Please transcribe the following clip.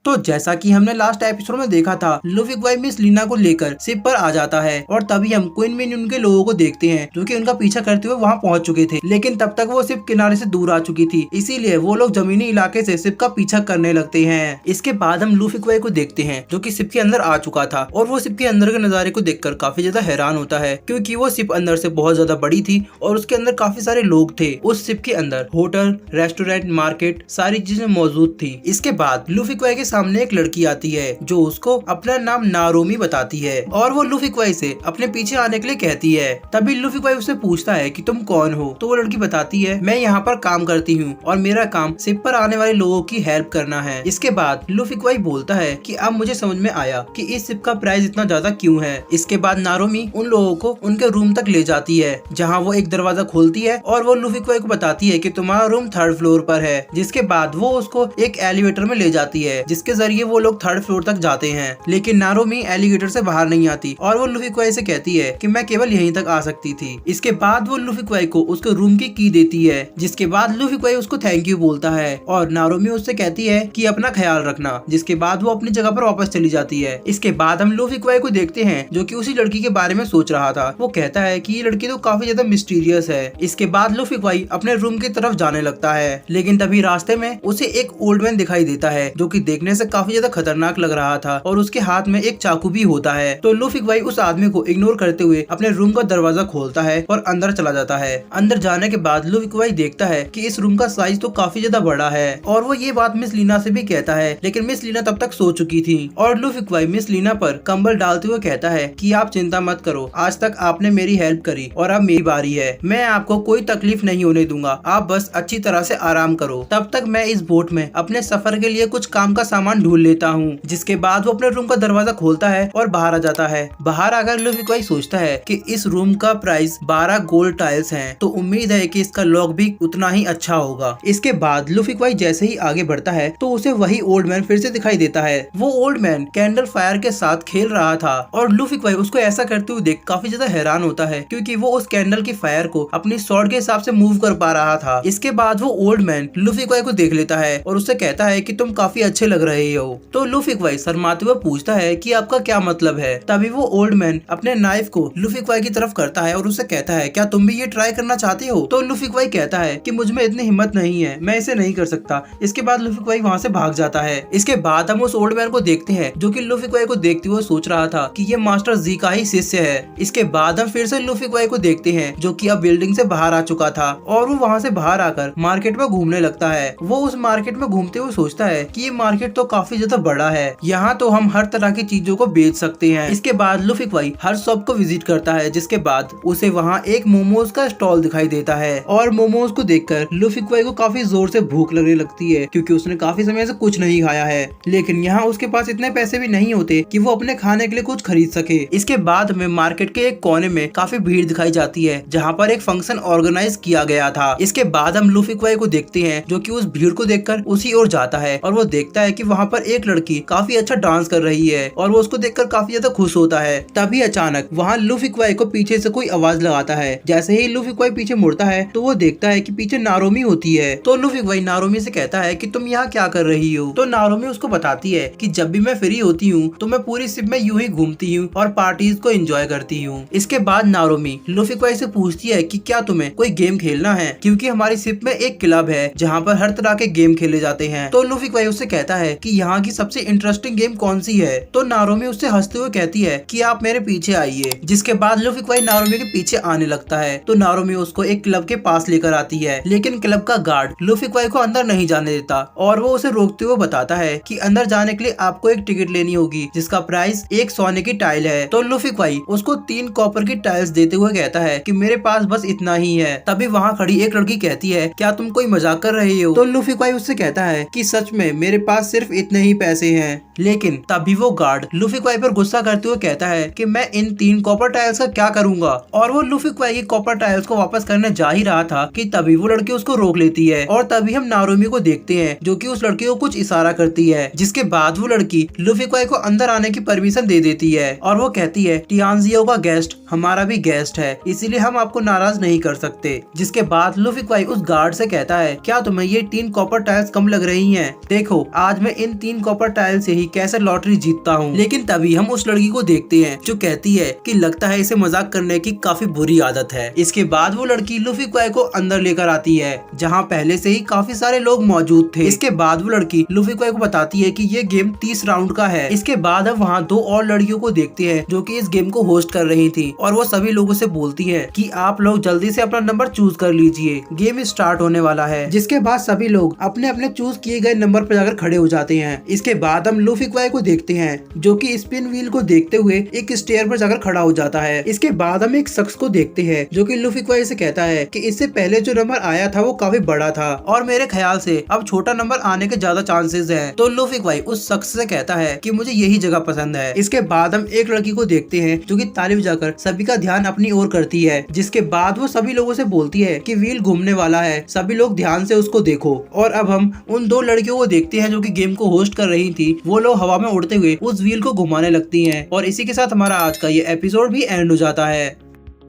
तो जैसा कि हमने लास्ट एपिसोड में देखा था, लूफी क्वाई मिस लीना को लेकर शिप पर आ जाता है और तभी हम क्वीन मिन उनके लोगों को देखते हैं जो कि उनका पीछा करते हुए वहां पहुंच चुके थे। लेकिन तब तक वो शिप किनारे से दूर आ चुकी थी, इसीलिए वो लोग जमीनी इलाके से शिप का पीछा करने लगते हैं। इसके बाद हम लूफी क्वाई को देखते हैं जो कि शिप के अंदर आ चुका था और वो शिप के अंदर के नजारे को देखकर काफी ज्यादा हैरान होता है, क्योंकि वो शिप अंदर से बहुत ज्यादा बड़ी थी और उसके अंदर काफी सारे लोग थे। उस शिप के अंदर होटल, रेस्टोरेंट, मार्केट, सारी चीजें मौजूद थी। इसके बाद लूफी क्वाई के सामने एक लड़की आती है जो उसको अपना नाम नारोमी बताती है और वो लूफी क्वाई से अपने पीछे आने के लिए कहती है। तभी लूफी क्वाई उससे पूछता है कि तुम कौन हो, तो वो लड़की बताती है मैं यहाँ पर काम करती हूँ और मेरा काम शिप पर आने वाले लोगों की हेल्प करना है। इसके बाद लूफी क्वाई बोलता है कि अब मुझे समझ में आया कि इस शिप का प्राइस इतना ज्यादा क्यों है। इसके बाद नारोमी उन लोगों को उनके रूम तक ले जाती है जहाँ वो एक दरवाजा खोलती है और वो लूफी क्वाई को बताती है कि तुम्हारा रूम 3rd फ्लोर पर है। जिसके बाद वो उसको एक एलिवेटर में ले जाती है जिसके जरिए वो लोग 3rd फ्लोर तक जाते हैं। लेकिन नारोमी एलिवेटर से बाहर नहीं आती और वो लूफी क्वाई से कहती है कि मैं केवल यहीं तक आ सकती थी। इसके बाद वो लूफी क्वाई को उसके रूम की देती है, जिसके बाद लूफी क्वाई उसको थैंक यू बोलता है और नारोमी उससे कहती है कि अपना ख्याल रखना। जिसके बाद वो अपनी जगह पर वापस चली जाती है। इसके बाद हम लूफी क्वाई को देखते हैं जो कि उसी लड़की के बारे में सोच रहा था। वो कहता है कि ये लड़की तो काफी ज्यादा मिस्टीरियस है। इसके बाद लूफी क्वाई अपने रूम की तरफ जाने लगता है, लेकिन तभी रास्ते में उसे एक ओल्ड मैन दिखाई देता है जो कि देखने से काफी ज्यादा खतरनाक लग रहा था और उसके हाथ में एक चाकू भी होता है। तो लूफी क्वाई उस आदमी को इग्नोर करते हुए अपने रूम का दरवाजा खोलता है और अंदर चला जाता है। अंदर जाने के बाद लूफी क्वाई देखता है कि इस रूम का साइज तो काफी ज्यादा बड़ा है और वो ये बात मिस लीना से भी कहता है, लेकिन मिस लीना तब तक सो चुकी थी। और लूफी क्वाई मिस लीना पर कंबल डालते हुए कहता है कि आप चिंता मत करो, आज तक आपने मेरी हेल्प करी और अब मेरी बारी है। मैं आपको कोई तकलीफ नहीं होने दूंगा, आप बस अच्छी तरह से आराम करो। तब तक मैं इस बोट में अपने सफर के लिए कुछ काम का सामान ढूंढ लेता हूँ। जिसके बाद वो अपने रूम का दरवाजा खोलता है और बाहर आ जाता है। बाहर आकर लूफी क्वाई सोचता है कि इस रूम का प्राइस 12 गोल्ड टाइल्स है, तो उम्मीद है कि इसका लॉक भी उतना ही अच्छा होगा। इसके बाद लूफी क्वाई जैसे ही आगे बढ़ता है तो उसे वही ओल्ड मैन फिर से दिखाई देता है। वो ओल्ड मैन कैंडल फायर के साथ खेल रहा था और लूफी क्वाई उसको ऐसा करते हुए देख काफी ज्यादा हैरान होता है, क्योंकि वो उस कैंडल की फायर को अपनी स्वॉर्ड के हिसाब से मूव कर पा रहा था। इसके बाद वो ओल्ड मैन लूफी क्वाई को देख लेता है और उससे कहता है कि तुम काफी अच्छे लग रहे हो। तो लूफी क्वाई शर्माते हुए पूछता है कि आपका क्या मतलब है। तभी वो ओल्ड मैन अपने नाइफ को लूफी क्वाई की तरफ करता है और उससे कहता है क्या तुम भी ये ट्राई करना चाहते हो। तो लूफी क्वाई कहता है कि मुझ में इतनी हिम्मत नहीं है, मैं इसे नहीं कर सकता। इसके बाद लूफी क्वाई वहाँ से भाग जाता है। इसके बाद हम उस ओल्ड मैन को देखते हैं जो कि लूफी क्वाई को देखते हुए सोच रहा था कि ये मास्टर जी का ही शिष्य है। इसके बाद हम फिर से लूफी क्वाई को देखते हैं जो कि अब बिल्डिंग से बाहर आ चुका था और वो वहाँ से बाहर आकर मार्केट में घूमने लगता है। वो उस मार्केट में घूमते हुए सोचता है कि ये मार्केट तो काफी ज्यादा बड़ा है, यहाँ तो हम हर तरह की चीजों को बेच सकते हैं। इसके बाद लूफी क्वाई हर शॉप को विजिट करता है, जिसके बाद उसे वहाँ एक मोमोज का स्टॉल दिखाई देता है और मोमोज को देखकर लूफी क्वाई को काफी जोर से भूख लगने लगती है, क्योंकि उसने काफी समय से कुछ नहीं खाया है। लेकिन यहाँ उसके पास इतने पैसे भी नहीं होते कि वो अपने खाने के लिए कुछ खरीद सके। इसके बाद में मार्केट के एक कोने में काफी भीड़ दिखाई जाती है जहाँ पर एक फंक्शन ऑर्गेनाइज किया गया था। इसके बाद हम लूफी क्वाई को देखते हैं जो कि उस भीड़ को देखकर उसी ओर जाता है और वो देखता है कि वहाँ पर एक लड़की काफी अच्छा डांस कर रही है और वो उसको देखकर काफी ज्यादा खुश होता है। तभी अचानक वहाँ लूफी क्वाई को पीछे से कोई आवाज लगाता है। जैसे ही लूफी क्वाई पीछे मुड़ता है तो वो देखता है कि पीछे नारोमी होती है। तो लूफी क्वाई नारोमी से कहता है कि तुम यहाँ क्या कर रही हो। तो नारोमी उसको बताती है कि जब भी मैं फ्री होती हूँ तो मैं पूरी शिप में यूं ही घूमती हूँ और पार्टीज को एंजॉय करती हूँ। इसके बाद नारोमी लूफी क्वाई से पूछती है कि क्या तुम्हें कोई गेम खेलना है, क्योंकि हमारी शिप में एक क्लब है जहाँ पर हर तरह के गेम खेले जाते हैं। तो लूफी क्वाई उससे कहता है कि यहाँ की सबसे इंटरेस्टिंग गेम कौन सी है। तो नारोमी उससे हंसते हुए कहती है कि आप मेरे पीछे आइए। जिसके बाद लूफी क्वाई नारोमी के पीछे आने लगता है। तो नारोमी उसको एक क्लब के पास लेकर आती है, लेकिन क्लब का गार्ड लूफी क्वाई को अंदर नहीं जाने देता और वो उसे रोकते हुए बताता है कि अंदर जाने के लिए आपको एक टिकट लेनी होगी जिसका प्राइस 1 सोने की टाइल है। तो लूफी क्वाई उसको 3 कॉपर की टाइल्स देते हुए कहता है कि मेरे पास बस इतना ही है। तभी वहाँ खड़ी एक लड़की कहती है क्या तुम कोई मजाक कर रहे हो। तो लूफी क्वाई उससे कहता है कि सच में मेरे पास सिर्फ इतने ही पैसे हैं। लेकिन तभी वो गार्ड लूफी क्वाई पर गुस्सा करते हुए कहता है कि मैं इन 3 कॉपर टाइल्स का क्या करूंगा। और वो लूफी क्वाई की कॉपर टाइल्स को वापस करने जा ही रहा था कि तभी वो लड़की उसको रोक लेती है और तभी हम नारोमी को देखते हैं जो कि उस लड़की को कुछ इशारा करती है। जिसके बाद वो लड़की लूफी क्वाई को अंदर आने की परमिशन दे देती है और वो कहती है टियानजियो का गेस्ट हमारा भी गेस्ट है, इसीलिए हम आपको नाराज नहीं कर सकते। जिसके बाद लूफी क्वाई उस गार्ड से कहता है क्या तुम्हें ये 3 कॉपर टाइल्स कम लग रही हैं? देखो आज मैं इन 3 कॉपर टाइल से ही कैसे लॉटरी जीतता हूँ। लेकिन तभी हम उस लड़की को देखते हैं जो कहती है कि लगता है इसे मजाक करने की काफी बुरी आदत है। इसके बाद वो लड़की लूफी क्वाई को अंदर लेकर आती है जहाँ पहले से ही काफी सारे लोग मौजूद थे। इसके बाद वो लड़की लूफी क्वाई को बताती है कि ये गेम 30 राउंड का है। इसके बाद हम वहाँ 2 और लड़कियों को देखते हैं जो कि इस गेम को होस्ट कर रही थी और वो सभी लोगों से बोलती है कि आप लोग जल्दी से अपना नंबर चूज कर लीजिए, गेम स्टार्ट होने वाला है। जिसके बाद सभी लोग अपने अपने चूज किए गए नंबर पर जाकर खड़े हो जाते हैं। इसके बाद हम लूफी क्वाई को देखते हैं जो कि स्पिन व्हील को देखते हुए एक स्टेयर पर जाकर खड़ा हो जाता है। इसके बाद हम एक शख्स को देखते हैं जो कि लूफी क्वाई से कहता है कि इससे पहले जो नंबर आया था वो काफी बड़ा था और मेरे ख्याल से अब छोटा नंबर आने के ज्यादा चांसेस हैं। तो लूफी क्वाई उस शख्स से कहता है कि मुझे यही जगह पसंद है। इसके बाद हम एक लड़की को देखते हैं जो कि ताली बजाकर सभी का ध्यान अपनी ओर करती है। जिसके बाद वो सभी लोगों से बोलती है कि व्हील घूमने वाला है, सभी लोग ध्यान से उसको देखो। और अब हम उन 2 लड़कियों को देखते हैं जो कि गेम को होस्ट कर रही थी। वो लोग हवा में उड़ते हुए उस व्हील को घुमाने लगती हैं और इसी के साथ हमारा आज का ये एपिसोड भी एंड हो जाता है।